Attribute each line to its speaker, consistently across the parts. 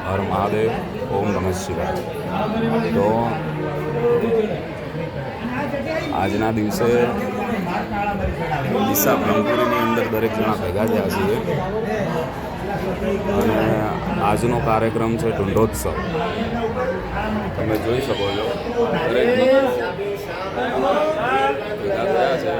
Speaker 1: હર મહાદેવ. ઓમ નમઃ શિવાય. તો આજના દિવસે ડીસા બ્રહ્મપુરીની અંદર દરેક જણા ભેગા થયા છીએ અને આજનો કાર્યક્રમ છે ઢુંઢોત્સવ. તમે જોઈ શકો છો દરેક ભેગા થયા છે.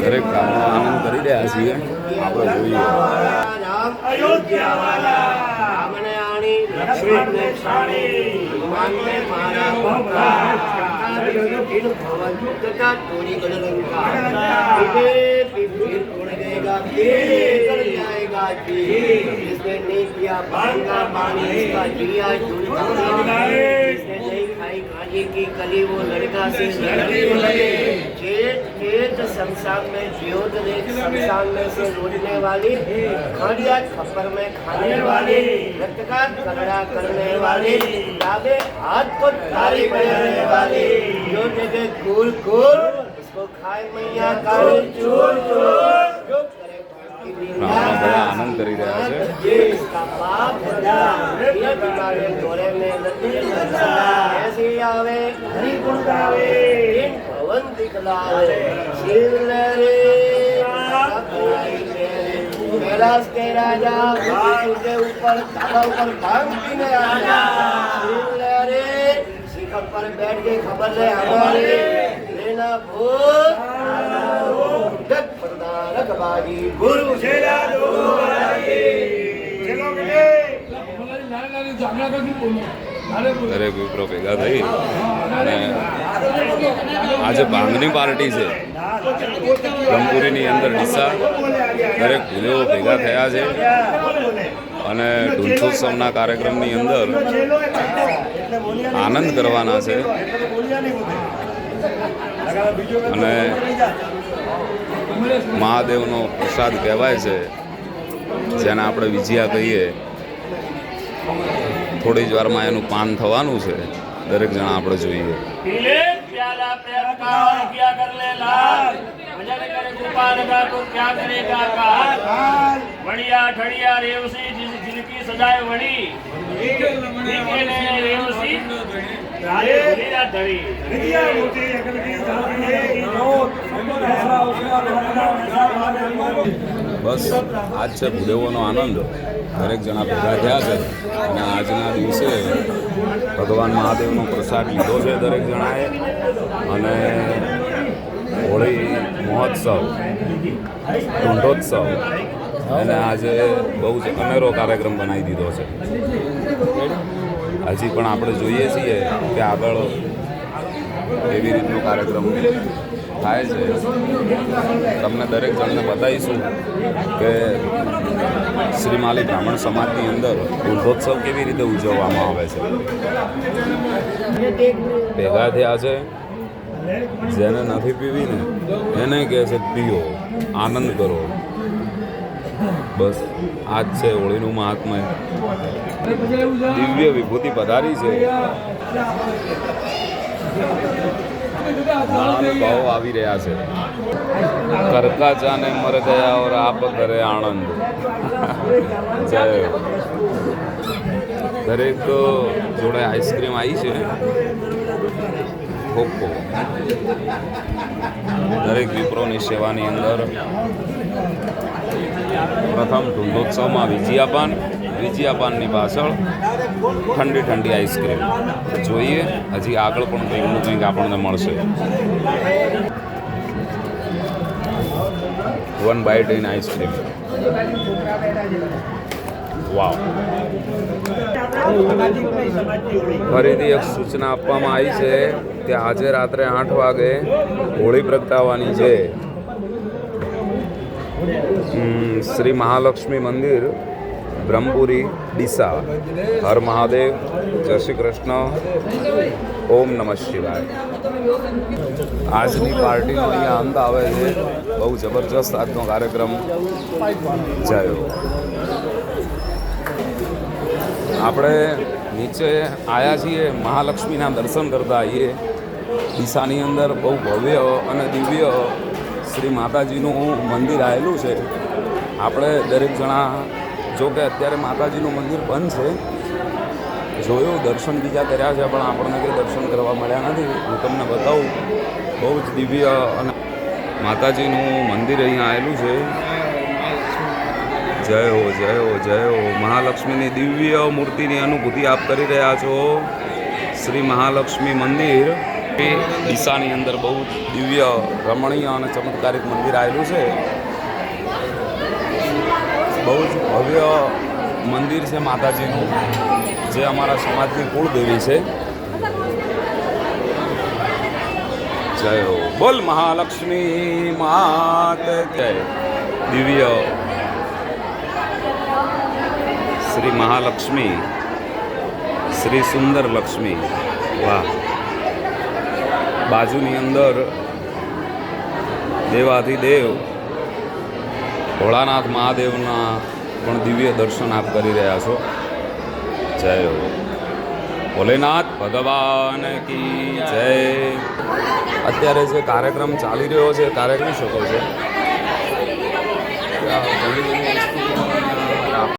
Speaker 1: દરેક કામનો આનંદ કરી રહ્યા છીએ. આપણે જોઈએ
Speaker 2: की कली वो लड़का से लड़की लगे चेत चेत शमशान में ज्योत देख शमशान में से लूटने वाली खड़िया खप्पर में खाने वाली रक्त का कगड़ा करने वाली दावे हाथ को ताली बजाने वाली जो जगह कूल कूल उसको खाए मैया काली चूर चूर जो करे
Speaker 1: बड़ा आनंद કરી રહ્યા છે.
Speaker 2: इसका बाप ये बीमारी घोड़े में लगी ऐसी आवे हरि गुण गावे इन भवन दिखलावे शिवले रे कैलाश के राजा के ऊपर धागा ऊपर भांग पीने आया शिवले रे शिखर पर बैठ के खबर ले हमारे लेना भूत जग प्रदानक बागी गुरु शेरा दो चलो बेटे
Speaker 1: દરેક વિપ્રો ભેગા થઈ અને આજે ભાંગની પાર્ટી છે બ્રહ્મપુરીની અંદર ડીસા. દરેક ભૂદેવો ભેગા થયા છે અને ઢુંઢોત્સવના કાર્યક્રમની અંદર આનંદ કરવાના છે અને મહાદેવનો પ્રસાદ કહેવાય છે જેને આપણે વિજયા કહીએ. થોડી જ વારમાં એનું પાન થવાનું છે. દરેક જણા આપણે જોઈએ. બસ આજ છે ભૂદેવોનો આનંદ. દરેક જણા ભેગા થયા છે અને આજના દિવસે ભગવાન મહાદેવનો પ્રસાદ લીધો છે દરેક જણાએ અને હોળી મહોત્સવ ઢુંઢોત્સવ અને આજે બહુ જ અનેરો કાર્યક્રમ બનાવી દીધો છે. હજી પણ આપણે જોઈએ છીએ કે આગળ એવી રીતનો કાર્યક્રમ થાય છે. તમને દરેક જણને બતાવીશું કે શ્રીમાલી બ્રાહ્મણ સમાજની અંદર ઢુંઢોત્સવ કેવી રીતે ઉજવવામાં આવે છે. ભેગા થયા છે. જેને નથી પીવી ને એને કહે છે પીઓ, આનંદ કરો. બસ આ જ છે હોળીનું મહાત્મ્ય. દિવ્ય વિભૂતિ પધારી છે. ભાવ આવી રહ્યા છે. કરકા જાને મર ગયા ઓર આપ કરે આનંદ. જય. દરેક જોડે આઈસ્ક્રીમ આવી છે. ખોખો દરેક વિપ્રોની સેવાની અંદર પ્રથમ ઢુંઢોત્સવમાં વિજયાપાનની પાછળ ઠંડી ઠંડી આઈસ્ક્રીમ. જોઈએ હજી આગળ પણ કંઈકનું કંઈક આપણને મળશે. 1 બાઇટ ઇન આઈસ્ક્રીમ. વાવ. ફરીથી એક સૂચના આપવામાં આવી છે કે આજે રાત્રે 8 વાગે હોળી પ્રગટાવવાની છે. શ્રી મહાલક્ષ્મી મંદિર બ્રહ્મપુરી ડીસા. હર મહાદેવ, જય શ્રી કૃષ્ણ, ઓમ નમઃ શિવાય. આજની પાર્ટીનો અહીંયા અંત આવે છે. બહુ જબરજસ્ત આજનો કાર્યક્રમ જાયો. આપણે નીચે આવ્યા છીએ મહાલક્ષ્મીના દર્શન કરતા આવીએ. ડીસાની અંદર બહુ ભવ્ય અને દિવ્ય શ્રી માતાજીનું મંદિર આવેલું છે. આપણે દરેક જણા, જો કે અત્યારે માતાજીનું મંદિર બંધ છે, જોયું, દર્શન બીજા કર્યા છે, પણ આપણને કંઈ દર્શન કરવા મળ્યા નથી. હું તમને બતાવું, બહુ જ દિવ્ય અને માતાજીનું મંદિર અહીંયા આવેલું છે. જય હો, જય હો, જય હો. મહાલક્ષ્મીની દિવ્ય મૂર્તિની અનુભૂતિ આપ કરી રહ્યા છો. શ્રી મહાલક્ષ્મી મંદિર ડીસાની અંદર બહુ દિવ્ય, રમણીય અને ચમત્કારિક મંદિર આવેલું છે. બહુ જ ભવ્ય મંદિર છે માતાજીનું, જે અમારા સમાજની કુળદેવી છે. જય હો. બોલ મહાલક્ષ્મી માત જય. દિવ્ય શ્રી મહાલક્ષ્મી, શ્રી સુંદર લક્ષ્મી. વાહ. બાજુની અંદર દેવાધિદેવ ભોળાનાથ મહાદેવના પણ દિવ્ય દર્શન આપ કરી રહ્યા છો. જય હો. ભોલેનાથ ભગવાન કી જય. અત્યારે જે કાર્યક્રમ ચાલી રહ્યો છે, કાર્યક્રમ શકો છો. ઘણી બધી વસ્તુઓ